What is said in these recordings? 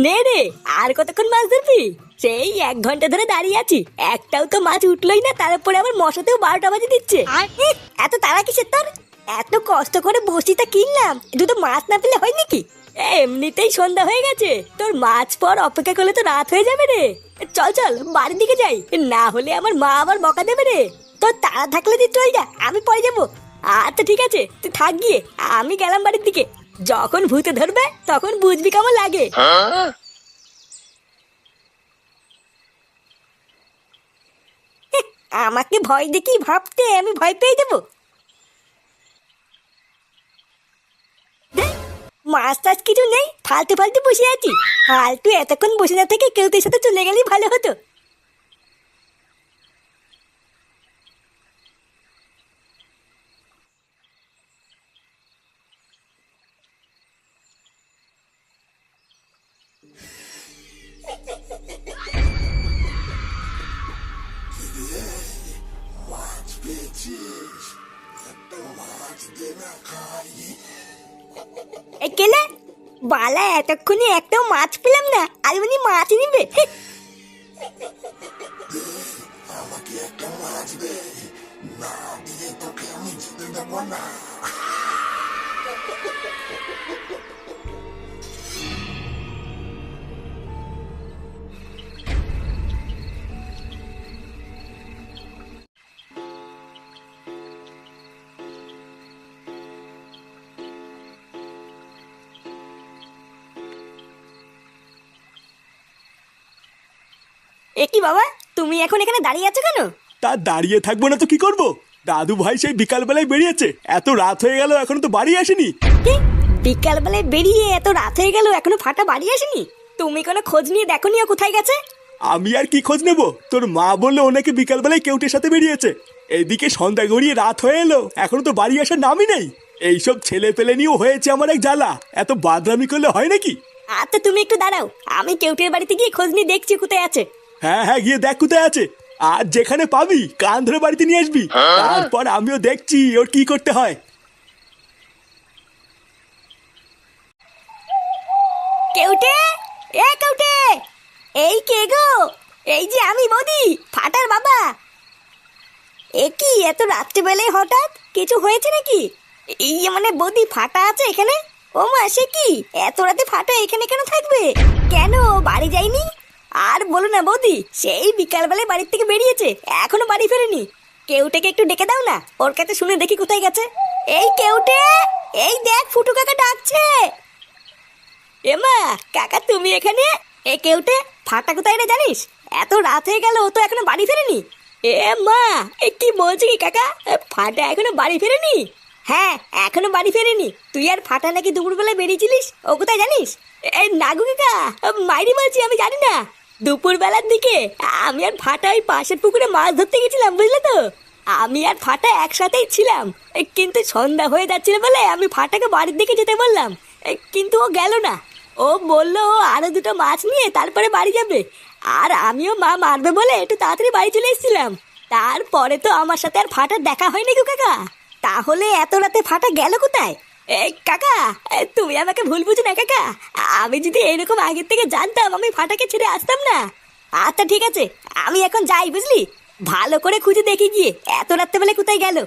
নে রে, আর কতক্ষণ মাছ ধরবি? সেই 1 ঘন্টা ধরে দাঁড়িয়ে আছি, একটাও তো মাছ উঠলোই না। তারপরে আবার মশাতেও 12টা বাজে দিচ্ছে। এত তাড়া কিসের তোর? এত কষ্ট করে বসিটা কিনলাম, দুটো মাছ না পেলে হয় নাকি? এমনিতেই সন্ধ্যা হয়ে গেছে, তোর মাছ পর অপেক্ষা করলে তো রাত হয়ে যাবে রে। চল চল বাড়ির দিকে যাই, না হলে আমার মা আবার বকা দেবে রে। তোর তাড়া থাকলে তুই চল যা, আমি পরে যাবো। আচ্ছা ঠিক আছে, তুই থাক গিয়ে, আমি গেলাম বাড়ির দিকে। যখন ভূতে ধরবে তখন বুঝবি কেমন লাগে। আমাকে ভয় দেখি ভাবতে আমি ভয় পেয়ে যাবো? মাছ টাছ কিছু নেই, ফালতু ফালতু বসে আছি। ফালতু এতক্ষণ বসে না থেকে কেউ তোর সাথে চলে গেলেই ভালো হতো। এই কেলে বালা, এতক্ষণে একটাও মাছ পেলাম না, আর উনি মাছ নিবে? আমাকে একটা মাছ দে, না দিয়ে তোকে আমি যেতে দেবো না। এ কি বাবা, তুমি এখন এখানে দাঁড়িয়ে আছো কেন? তা দাঁড়িয়ে থাকবো না তো কি করব? দাদু ভাই সেই বিকাল বেলায় বেরিয়েছে, এত রাত হয়ে গেল এখনো তো বাড়ি আসেনি। কি? বিকাল বেলায় বেরিয়ে এত রাত হয়ে গেল এখনো ফাটা বাড়ি আসেনি? তুমি কোনো খোঁজ নিয়ে দেখোনি ও কোথায় গেছে? আমি আর কি খোঁজ নেব? তোর মা বললো ওনাকে বিকাল বেলায় কেউটের সাথে বেরিয়েছে। এইদিকে সন্ধ্যা গড়িয়ে রাত হয়ে এলো, এখনো তো বাড়ি আসার নামই নেই। এইসব ছেলে পেলে নিয়েও হয়েছে আমার এক জ্বালা, এত বাদরামি করলে হয় নাকি? আচ্ছা তুমি একটু দাঁড়াও, আমি কেউটের বাড়িতে গিয়ে খোঁজ নিয়ে দেখছি কোথায় আছে। হ্যাঁ হ্যাঁ, গিয়ে দেখ কোথায় আছে। আর যেখানে পাবি কান ধরে বাড়িতে নিয়ে আসবি, তারপর আমিও দেখছি ওর কি করতে হয়। কেউটে, এ কেউটে, এই কে গো? এই যে আমি বৌদি, ফাটার বাবা। এ কি এত রাত্রিবেলায় হঠাৎ, কিছু হয়েছে নাকি? এই মানে বৌদি ফাটা আছে এখানে? ও মা, সে কি এত রাতে ফাটা এখানে কেন থাকবে? কেন বাড়ি যায়নি? আর বলো না বৌদি, সেই বিকালবেলায় বাড়ির থেকে বেরিয়েছে, এখনো বাড়ি ফেরেনি। কেউটাকে একটু ডেকে দাও না, ওর কাছে শুনে দেখি কোথায় গেছে। এই কেউটে, এই দেখ ফুটু কাকা ডাকছে। এমা, কাকা তুমি এখানে? এ কেউটে, ফাটা কোথায় রে জানিস? এত রাত হয়ে গেল, ও তো এখনো বাড়ি ফেরেনি। এ মা, এ কি বলছি কি কাকা, ফাটা এখনো বাড়ি ফেরেনি? হ্যাঁ, এখনো বাড়ি ফেরেনি। তুই আর ফাটা নাকি দুপুরবেলায় বেরিয়েছিলিস, ও কোথায় জানিস? এই নাগু কাকা, মাইরি বলছি, আমি জানি না। দুপুরবেলার দিকে আমি আর ফাটা ওই পাশের পুকুরে মাছ ধরতে গেছিলাম, বুঝলে তো। আমি আর ফাটা একসাথেই ছিলাম, কিন্তু সন্ধ্যা হয়ে যাচ্ছিল বলে আমি ফাটাকে বাড়ির দিকে যেতে বললাম, কিন্তু ও গেল না। ও বললো ও আরো দুটো মাছ নিয়ে তারপরে বাড়ি যাবে। আর আমিও মা মারবে বলে একটু তাড়াতাড়ি বাড়ি চলে এসেছিলাম। তারপরে তো আমার সাথে আর ফাটার দেখা হয়নি গো কাকা। তাহলে এত রাতে ফাটা গেল কোথায়? এই কাকা, তুমি আমাকে ভুল বুঝো না কাকা। আমি যদি এরকম আগের থেকে জানতাম, আমি ফাটাকে ছেড়ে আসতাম না। আচ্ছা ঠিক আছে, আমি এখন যাই, বুঝলি। ভালো করে খুঁজে দেখি গিয়ে এত রাত্রেবেলা কোথায় গেল।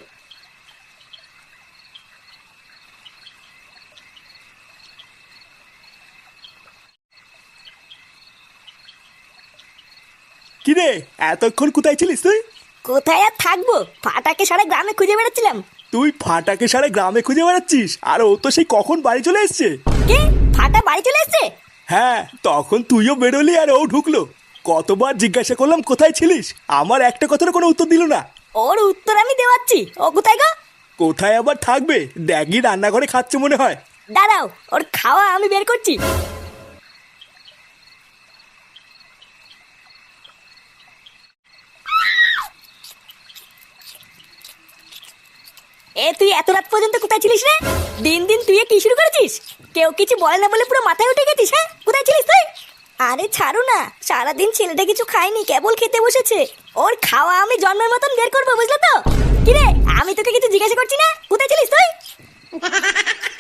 কি রে, এতক্ষণ কোথায় ছিলিস তুই? কোথায় আর থাকবো, ফাটাকে সারা গ্রামে খুঁজে বেড়াচ্ছিলাম। তুই ফাটাকে সারা গ্রামে খুঁজে বেড়াচ্ছিস, আর ও তো সেই কখন বাড়ি চলে এসছে। কি? ফাটা বাড়ি চলে এসছে? হ্যাঁ, তখন তুইও বেরোলি আর ও ঢুকলো। কতবার জিজ্ঞাসা করলাম কোথায় ছিলিস, আমার একটা কথার কোনো উত্তর দিল না। ওর উত্তর আমি দেওয়াচ্ছি, ও কোথায় গো? কোথায় আবার থাকবে, ড্যাগি রান্নাঘরে খাচ্ছে মনে হয়। দাঁড়াও, ওর খাওয়া আমি বের করছি। এ তুই এত রাত পর্যন্ত কোথায় ছিলিস রে? দিন দিন তুই কি শুরু করেছিস? কেউ কিছু বলে না বলে পুরো মাথায় উঠে গেছিস? হ্যাঁ, কোথায় ছিলিস তুই? আরে ছাড়ো না, সারাদিন ছেলেটা কিছু খায়নি, কেবল খেতে বসেছে। ওর খাওয়া আমি জন্মের মতন বের করবো, বুঝলে তো। কিরে, আমি তোকে কিছু জিজ্ঞাসা করছি না, কোথায় ছিলিস তুই?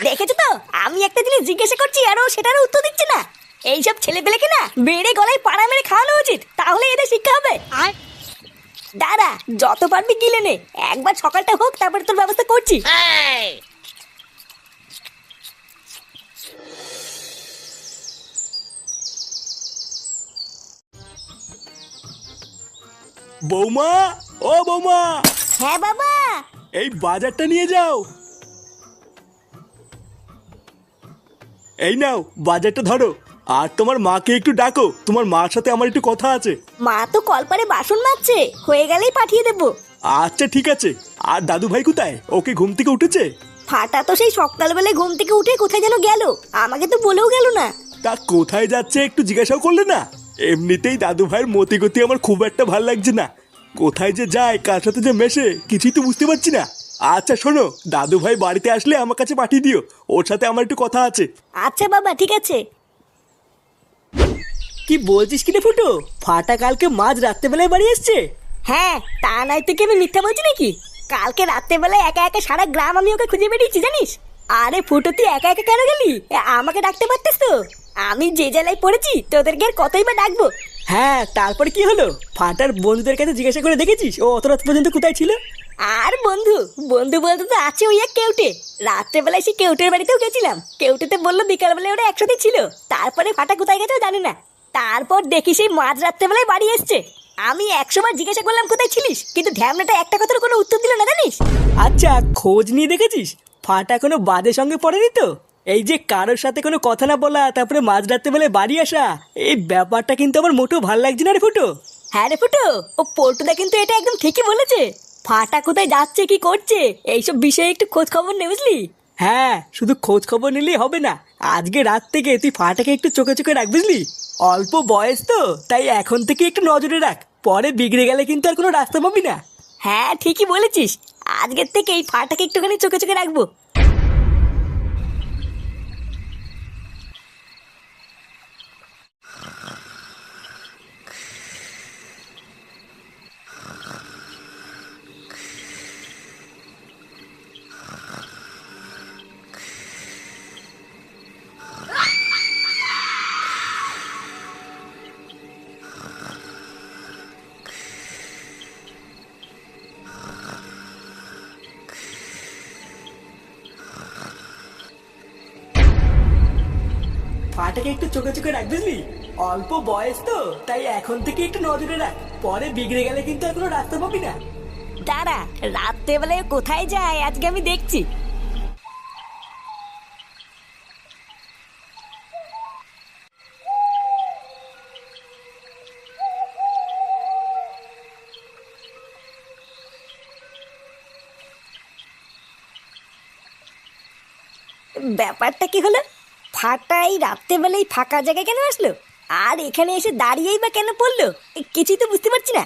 দেখেছো তো, আমি একটা জিনিস জিজ্ঞাসা করছি আর ও সেটারও উত্তর দিচ্ছে না। এইসব ছেলে পেলেকে না বেড়ে গলায় পাড়া মেরে খাওয়ানো উচিত, তাহলে এদের শিক্ষা হবে। দাঁড়া, যত পারবি গিলে নে, একবার সকালটা হোক তারপরে তোর ব্যবস্থা করছি। বৌমা, ও বৌমা, হ্যাঁ বাবা। এই বাজারটা নিয়ে যাও। এই নাও বাজারটা ধরো, আর তোমার মাকে একটু ডাকো, তোমার মার সাথে আমার একটু কথা আছে। মা তো কলপারে বাসন মাজছে, হয়ে গেলেই পাঠিয়ে দেবো। আচ্ছা ঠিক আছে। আর দাদু ভাই কোথায়? ওকে ঘুম থেকে উঠেছে? ফাটা তো সেই সকালবেলায় ঘুম থেকে উঠে কোথায় যেন গেল, আমাকে তো বলেও গেল না। তা কোথায় যাচ্ছে একটু জিজ্ঞাসাও করলে না? এমনিতেই দাদু ভাইয়ের মতি গতি আমার খুব একটা ভাল লাগছে না, কোথায় যে যায় কার সাথে যে মেশে কিছুই তো বুঝতে পারছি না। আচ্ছা শোনো, দাদু ভাই বাড়িতে আসলে আমার কাছে পাঠিয়ে দিও, ওর সাথে আমার একটু কথা আছে। আচ্ছা বাবা, ঠিক আছে। কি বলছিস কি রে ফুটো? ফাটা কালকে মাঝ রাত্রেবেলায় বাড়ি এসছে? হ্যাঁ, তা নয় তো কি আমি মিথ্যা বলছি নাকি? কালকে রাত্রেবেলায় একা একা সারা গ্রাম আমি ওকে খুঁজে বেরিয়েছি জানিস। আরে ফুটো, তুই একা একা কেন গেলি? আমাকে ডাকতে পারতিস তো। আমি যে জেলায় পড়েছি তোদেরকে আর কতই বা ডাকবো। হ্যাঁ, তারপরে কি হলো? ফাটার বন্ধুদের কাছে জিজ্ঞাসা করে দেখেছিস ও অত রাত পর্যন্ত কোথায় ছিল? আর বন্ধু বন্ধু বলতে তো আছে ওই এক কেউটে। রাত্রেবেলায় সেই কেউটের বাড়িতেও গেছিলাম, কেউটেতে বললো বিকালবেলায় ওরা একসাথে ছিল। তারপরে ফাটা কোথায় গেছে জানি না। তারপর দেখি সেই মাঝ রাত্রেবেলায় বাড়ি এসছে। আমি 100 বার জিজ্ঞাসা করলাম কোথায় ছিলিস, কিন্তু ঢ্যামনাটা একটা কথার কোনো উত্তর দিল না জানিস। আচ্ছা, খোঁজ নিয়ে দেখেছিস ফাটা কোনো বাজে সঙ্গে পড়েনি তো? এই যে কারোর সাথে কোনো কথা না বলা, তারপরে মাঝ রাত্রেবেলায় বাড়ি আসা, এই ব্যাপারটা কিন্তু আমার মোটেও ভালো লাগছে না রে ফুটো। হ্যাঁ রে ফুটো, ও পল্টুদা কিন্তু এটা একদম ঠিকই বলেছে। ফাটা কোথায় যাচ্ছে কি করছে এইসব বিষয়ে একটু খোঁজ খবর নে, বুঝলি? হ্যাঁ, শুধু খোঁজ খবর নিলেই হবে না, আজকে রাত থেকে তুই ফাটাকে একটু চোখে চোখে রাখ, বুঝলি? অল্প বয়স তো, তাই এখন থেকে একটু নজরে রাখ, পরে বিগড়ে গেলে কিন্তু আর কোনো রাস্তা পাবি না। হ্যাঁ ঠিকই বলেছিস, আজকের থেকে এই ফাটাকে একটুখানি চোখে চোখে রাখবো। ফাটাকে একটু চোখে চোখে রাখ, বুঝলি? অল্প বয়স তো, তাই এখন থেকে একটু নজরে রাখ, পরে বিগড়ে গেলে কিন্তু আর কোনো রাস্তা পাবি না। দাঁড়া, রাত্রেবেলায় কোথায় যায় আজকে আমি দেখছি। ব্যাপারটা কি হলো? ফাটাই রাত্রেবেলায় ফাঁকা জায়গায় কেন আসলো, আর এখানে এসে দাঁড়িয়েই বা কেন পড়লো? কিছুই তো বুঝতে পারছি না।